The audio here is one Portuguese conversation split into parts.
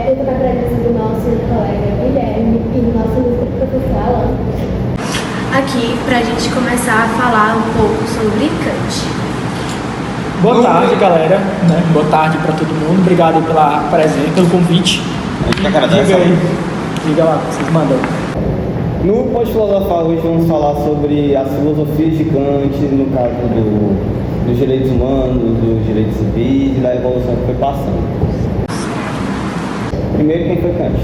Eu estou com a presença do nosso colega Guilherme e do nosso professor Alan aqui para a gente começar a falar um pouco sobre Kant. Boa tarde, galera. Boa tarde para todo mundo. Obrigado pela presença, pelo convite. Diga lá, vocês mandam. No Pode Filosofar hoje vamos falar sobre as filosofias de Kant, no caso dos direitos humanos, dos direitos civis e da evolução que foi passando. Primeiro, quem foi Kant?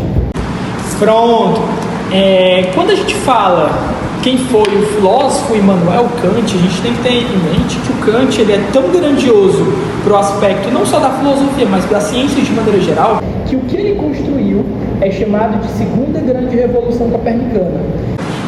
Pronto. Quando a gente fala quem foi o filósofo Immanuel Kant, a gente tem que ter em mente que o Kant ele é tão grandioso para o aspecto não só da filosofia, mas das ciências de maneira geral, que o que ele construiu é chamado de segunda grande revolução copernicana.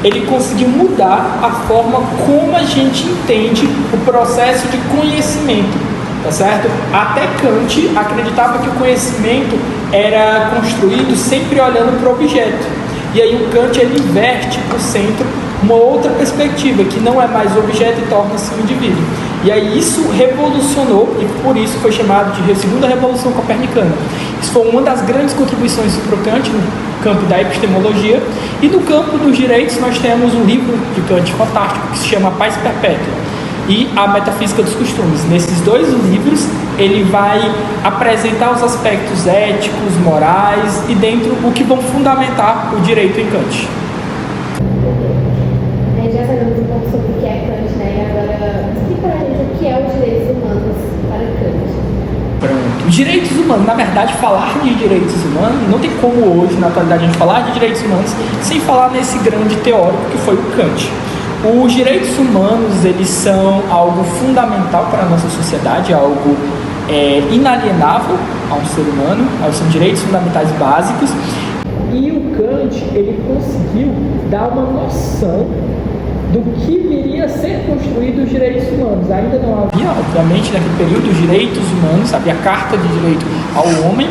Ele conseguiu mudar a forma como a gente entende o processo de conhecimento, tá certo? Até Kant acreditava que o conhecimento era construído sempre olhando para o objeto. E aí o Kant ele inverte para o centro uma outra perspectiva, que não é mais o objeto e torna-se um indivíduo. E aí isso revolucionou, e por isso foi chamado de segunda revolução copernicana. Isso foi uma das grandes contribuições para o Kant no campo da epistemologia. E no campo dos direitos nós temos um livro de Kant fantástico que se chama Paz Perpétua e a Metafísica dos Costumes. Nesses dois livros ele vai apresentar os aspectos éticos, morais e dentro o que vão fundamentar o direito em Kant. Já sabemos um pouco sobre o que é Kant, né? E agora explica para a gente o que é os direitos humanos para Kant. Pronto. Direitos humanos, na verdade, falar de direitos humanos, não tem como hoje, na atualidade, a gente falar de direitos humanos sem falar nesse grande teórico que foi o Kant. Os direitos humanos, eles são algo fundamental para a nossa sociedade, algo inalienável ao ser humano, são direitos fundamentais básicos. E o Kant, ele conseguiu dar uma noção do que viria a ser construído os direitos humanos. Ainda não havia, obviamente, naquele período, os direitos humanos, havia a Carta de Direito ao Homem,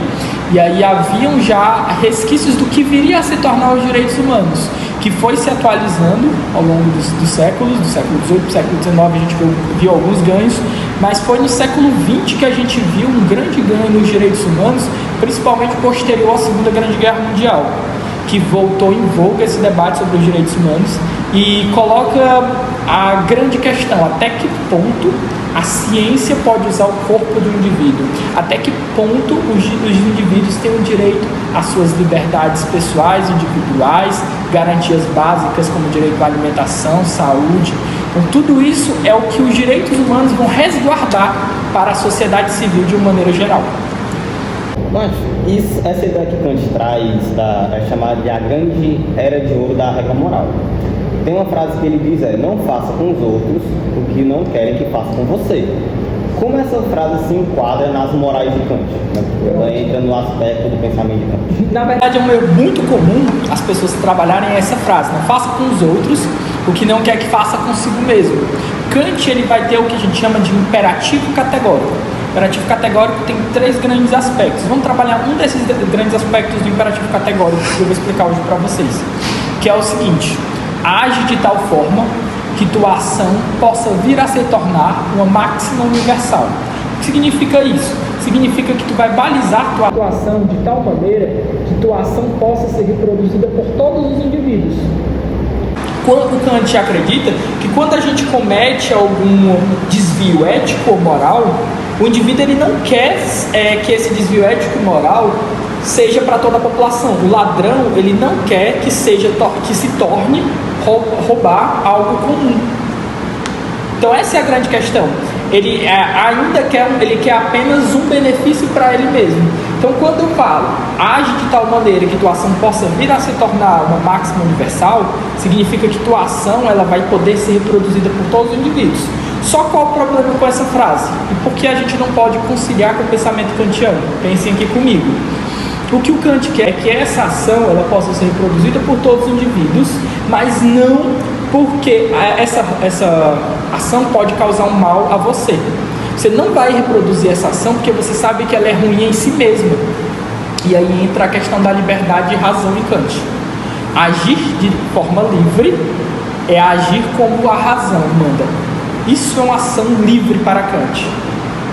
e aí haviam já resquícios do que viria a se tornar os direitos humanos, que foi se atualizando ao longo dos séculos, do século XVIII para o século XIX, a gente viu alguns ganhos, mas foi no século XX que a gente viu um grande ganho nos direitos humanos, principalmente posterior à Segunda Grande Guerra Mundial, que voltou em voga esse debate sobre os direitos humanos e coloca a grande questão: até que ponto a ciência pode usar o corpo de um indivíduo, até que ponto os indivíduos têm o direito às suas liberdades pessoais, individuais, garantias básicas como direito à alimentação, saúde. Então, tudo isso é o que os direitos humanos vão resguardar para a sociedade civil de uma maneira geral. Mas essa ideia que Kant traz é chamada de a grande era de ouro da regra moral. Tem uma frase que ele diz: não faça com os outros o que não querem que faça com você. Como essa frase se enquadra nas morais de Kant? Ela entra no aspecto do pensamento de Kant. Na verdade, é muito comum as pessoas trabalharem essa frase: não faça com os outros o que não quer que faça consigo mesmo. Kant ele vai ter o que a gente chama de imperativo categórico. O imperativo categórico tem três grandes aspectos. Vamos trabalhar um desses grandes aspectos do imperativo categórico que eu vou explicar hoje para vocês, que é o seguinte: age de tal forma que tua ação possa vir a se tornar uma máxima universal. O que significa isso? Significa que tu vai balizar tua ação de tal maneira que tua ação possa ser reproduzida por todos os indivíduos. O Kant acredita que quando a gente comete algum desvio ético ou moral, o indivíduo ele não quer que esse desvio ético e moral seja para toda a população. O ladrão ele não quer que se torne roubar algo comum. Então essa é a grande questão. Ele quer apenas um benefício para ele mesmo. Então quando eu falo age de tal maneira que tua ação possa vir a se tornar uma máxima universal, significa que tua ação ela vai poder ser reproduzida por todos os indivíduos. Só qual o problema com essa frase? E por que a gente não pode conciliar com o pensamento kantiano? Pensem aqui comigo. O que o Kant quer é que essa ação ela possa ser reproduzida por todos os indivíduos, mas não porque essa ação pode causar um mal a você. Você não vai reproduzir essa ação porque você sabe que ela é ruim em si mesma. E aí entra a questão da liberdade e razão em Kant. Agir de forma livre é agir como a razão manda. Isso é uma ação livre para Kant.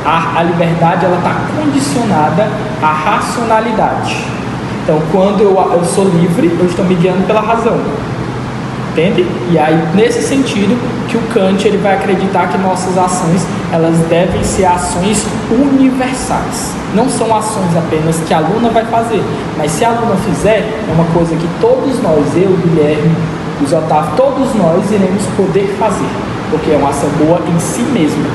A liberdade ela está condicionada à racionalidade. Então, quando eu sou livre, eu estou me guiando pela razão. Entende? E aí, nesse sentido, que o Kant ele vai acreditar que nossas ações elas devem ser ações universais. Não são ações apenas que a aluna vai fazer, mas se a aluna fizer, é uma coisa que todos nós, eu, Guilherme, os Otávio, todos nós iremos poder fazer, porque é uma ação boa em si mesma.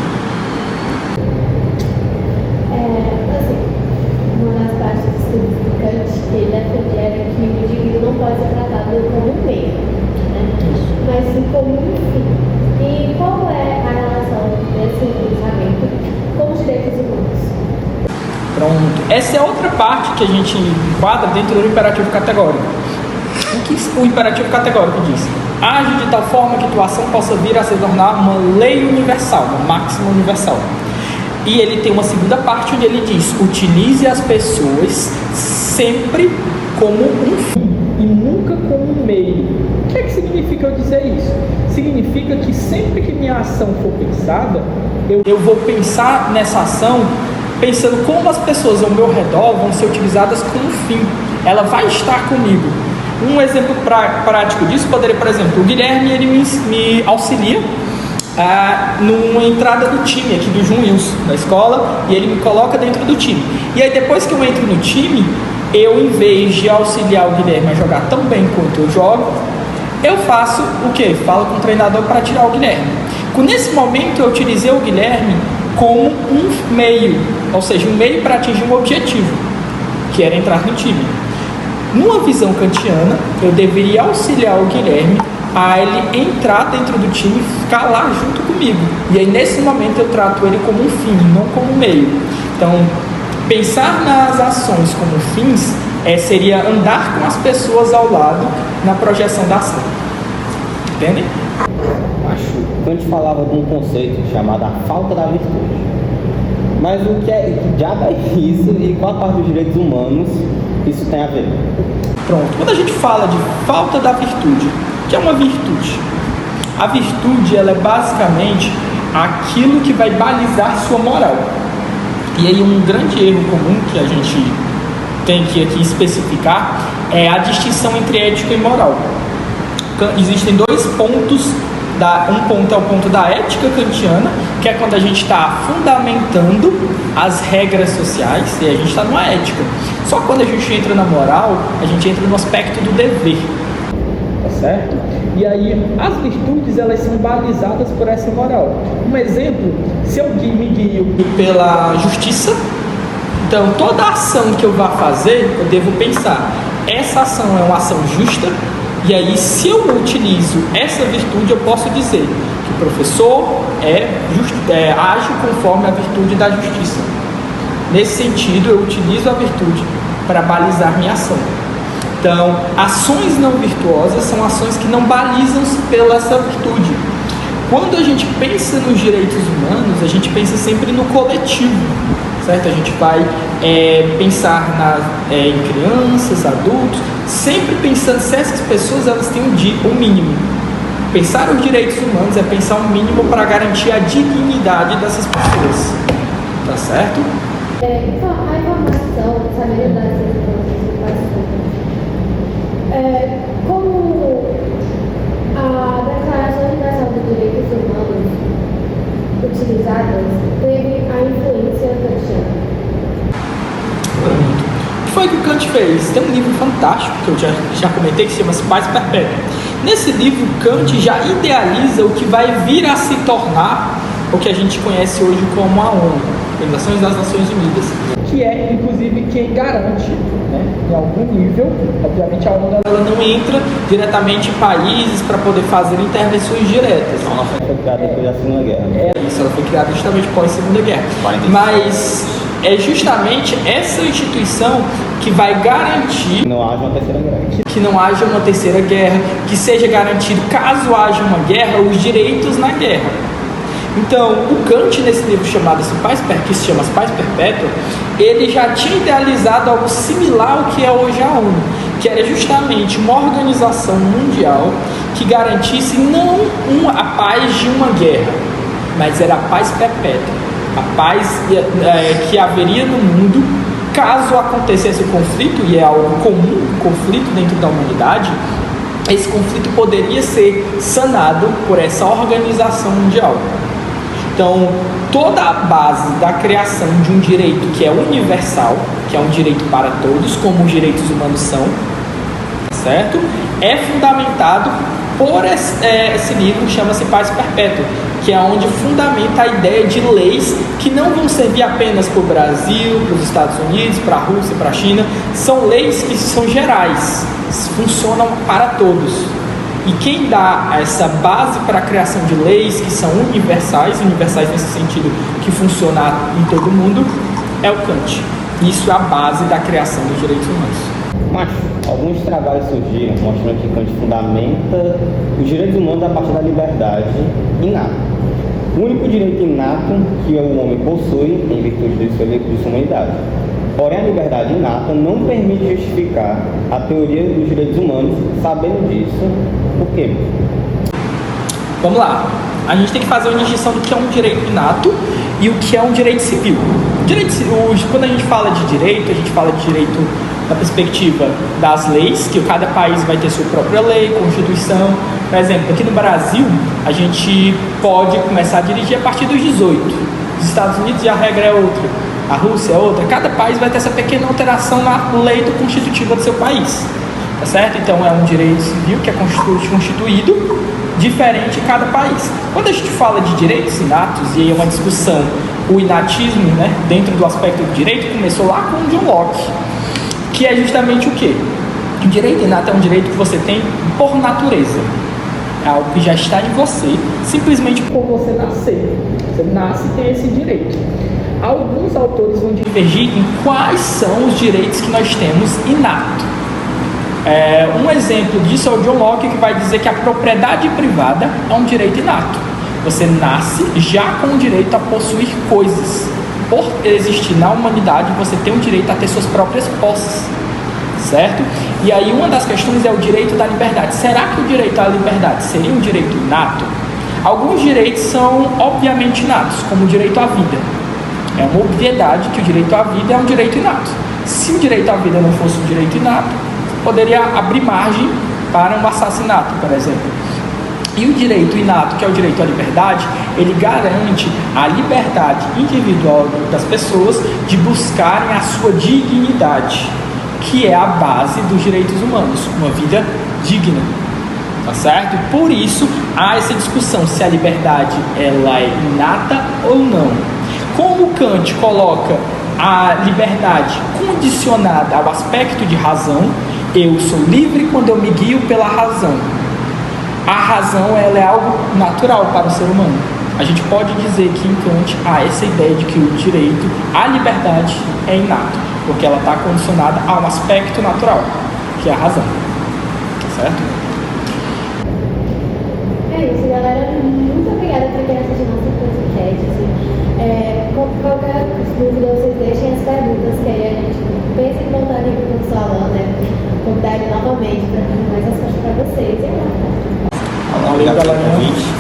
Uma das partes do estudo do Kant, ele defendia que o indivíduo não pode ser tratado como um meio, mas sim como um fim. E qual é a relação desse pensamento com os direitos humanos? Pronto. Essa é outra parte que a gente enquadra dentro do imperativo categórico. O que o imperativo categórico diz? Age de tal forma que tua ação possa vir a se tornar uma lei universal, uma máxima universal. E ele tem uma segunda parte onde ele diz: utilize as pessoas sempre como um fim e nunca como um meio. O que é que significa eu dizer isso? Significa que sempre que minha ação for pensada, eu vou pensar nessa ação pensando como as pessoas ao meu redor vão ser utilizadas como fim. Ela vai estar comigo. Um exemplo prático disso poderia, por exemplo, o Guilherme ele me auxilia numa entrada do time aqui do Junils, da escola, e ele me coloca dentro do time. E aí depois que eu entro no time, eu, em vez de auxiliar o Guilherme a jogar tão bem quanto eu jogo, eu faço o quê? Falo com o treinador para tirar o Guilherme. Nesse momento eu utilizei o Guilherme como um meio, ou seja, um meio para atingir um objetivo, que era entrar no time. Numa visão kantiana, eu deveria auxiliar o Guilherme a ele entrar dentro do time e ficar lá junto comigo. E aí, nesse momento, eu trato ele como um fim, não como um meio. Então, pensar nas ações como fins seria andar com as pessoas ao lado na projeção da ação. Entendem? Kant falava de um conceito chamado a falta da virtude. Mas que diabo é isso e qual a parte dos direitos humanos isso tem a ver? Pronto. Quando a gente fala de falta da virtude, o que é uma virtude? A virtude ela é basicamente aquilo que vai balizar sua moral. E aí um grande erro comum que a gente tem que aqui especificar é a distinção entre ética e moral. Existem dois pontos. Um ponto é o ponto da ética kantiana, que é quando a gente está fundamentando as regras sociais e a gente está numa ética. Só que quando a gente entra na moral, a gente entra no aspecto do dever. Tá certo? E aí, as virtudes, elas são balizadas por essa moral. Um exemplo, se eu me guio pela justiça, então toda ação que eu vá fazer, eu devo pensar, essa ação é uma ação justa. E aí, se eu utilizo essa virtude, eu posso dizer que o professor age conforme a virtude da justiça. Nesse sentido, eu utilizo a virtude para balizar minha ação. Então, ações não virtuosas são ações que não balizam-se pela essa virtude. Quando a gente pensa nos direitos humanos, a gente pensa sempre no coletivo, certo? A gente vai pensar em crianças, adultos, sempre pensando se essas pessoas elas têm o mínimo. Pensar os direitos humanos é pensar o mínimo para garantir a dignidade dessas pessoas, tá certo? Então, a informação, saber das informações, como a Declaração Universal dos Direitos Humanos utilizadas teve a influência kantiana. O que foi que o Kant fez? Tem um livro fantástico que eu já comentei que se chama Paz Perpétua. Nesse livro, Kant já idealiza o que vai vir a se tornar o que a gente conhece hoje como a ONU, Organização das Nações Unidas, que é, inclusive, quem garante, em algum nível, obviamente a ONU ela não entra diretamente em países para poder fazer intervenções diretas. Ela foi criada depois da Segunda Guerra. Isso, ela foi criada justamente pós Segunda Guerra. 45. Mas é justamente essa instituição que vai garantir que não haja uma terceira guerra. Que não haja uma terceira guerra, que seja garantido, caso haja uma guerra, os direitos na guerra. Então, o Kant, nesse livro chamado que se chama Paz Perpétua, ele já tinha idealizado algo similar ao que é hoje a ONU, que era justamente uma organização mundial que garantisse não a paz de uma guerra, mas era a paz perpétua, a paz que haveria no mundo caso acontecesse o conflito, e é algo comum, o conflito dentro da humanidade, esse conflito poderia ser sanado por essa organização mundial. Então, toda a base da criação de um direito que é universal, que é um direito para todos, como os direitos humanos são, certo? É fundamentado por esse livro que chama-se Paz Perpétua, que é onde fundamenta a ideia de leis que não vão servir apenas para o Brasil, para os Estados Unidos, para a Rússia, para a China. São leis que são gerais, funcionam para todos. E quem dá essa base para a criação de leis que são universais nesse sentido que funciona em todo mundo, é o Kant. Isso é a base da criação dos direitos humanos. Mas alguns trabalhos surgiram mostrando que Kant fundamenta os direitos humanos a partir da liberdade inata. O único direito inato que o homem possui em virtude de sua humanidade. Porém, a liberdade inata não permite justificar a teoria dos direitos humanos. Sabendo disso, por quê? Vamos lá. A gente tem que fazer uma distinção do que é um direito inato e o que é um direito civil. Quando a gente fala de direito, a gente fala de direito da perspectiva das leis, que cada país vai ter sua própria lei, constituição. Por exemplo, aqui no Brasil, a gente pode começar a dirigir a partir dos 18. Nos Estados Unidos a regra é outra, a Rússia é outra. Cada país vai ter essa pequena alteração na lei constitutiva do seu país. Tá certo? Então é um direito civil que é constituído diferente em cada país. Quando a gente fala de direitos inatos, e aí é uma discussão, o inatismo, né, dentro do aspecto do direito, começou lá com John Locke, que é justamente o quê? O direito inato é um direito que você tem por natureza. É algo que já está em você, simplesmente por você nascer. Você nasce e tem esse direito. Alguns autores vão divergir em quais são os direitos que nós temos inato. Um exemplo disso é o John Locke, que vai dizer que a propriedade privada é um direito inato. Você nasce já com o direito a possuir coisas. Por existir na humanidade, você tem o direito a ter suas próprias posses, certo? E aí uma das questões é o direito da liberdade. Será que o direito à liberdade seria um direito inato? Alguns direitos são obviamente inatos, como o direito à vida. É uma obviedade que o direito à vida é um direito inato. Se o direito à vida não fosse um direito inato, poderia abrir margem para um assassinato, por exemplo. E o direito inato, que é o direito à liberdade, ele garante a liberdade individual das pessoas de buscarem a sua dignidade, que é a base dos direitos humanos, uma vida digna, tá certo? Por isso, há essa discussão se a liberdade ela é inata ou não. Como Kant coloca a liberdade condicionada ao aspecto de razão, eu sou livre quando eu me guio pela razão. A razão ela é algo natural para o ser humano. A gente pode dizer que em Kant há essa ideia de que o direito à liberdade é inato, porque ela está condicionada a um aspecto natural, que é a razão. Certo? É isso, galera. Muito obrigada por ter assistido nosso podcast. Qualquer dúvida, vocês deixem as perguntas, que aí a gente pensa em voltar aqui para o professor Alan, né? Convidar ele novamente para dar mais respostas para vocês. E Obrigado pelo convite.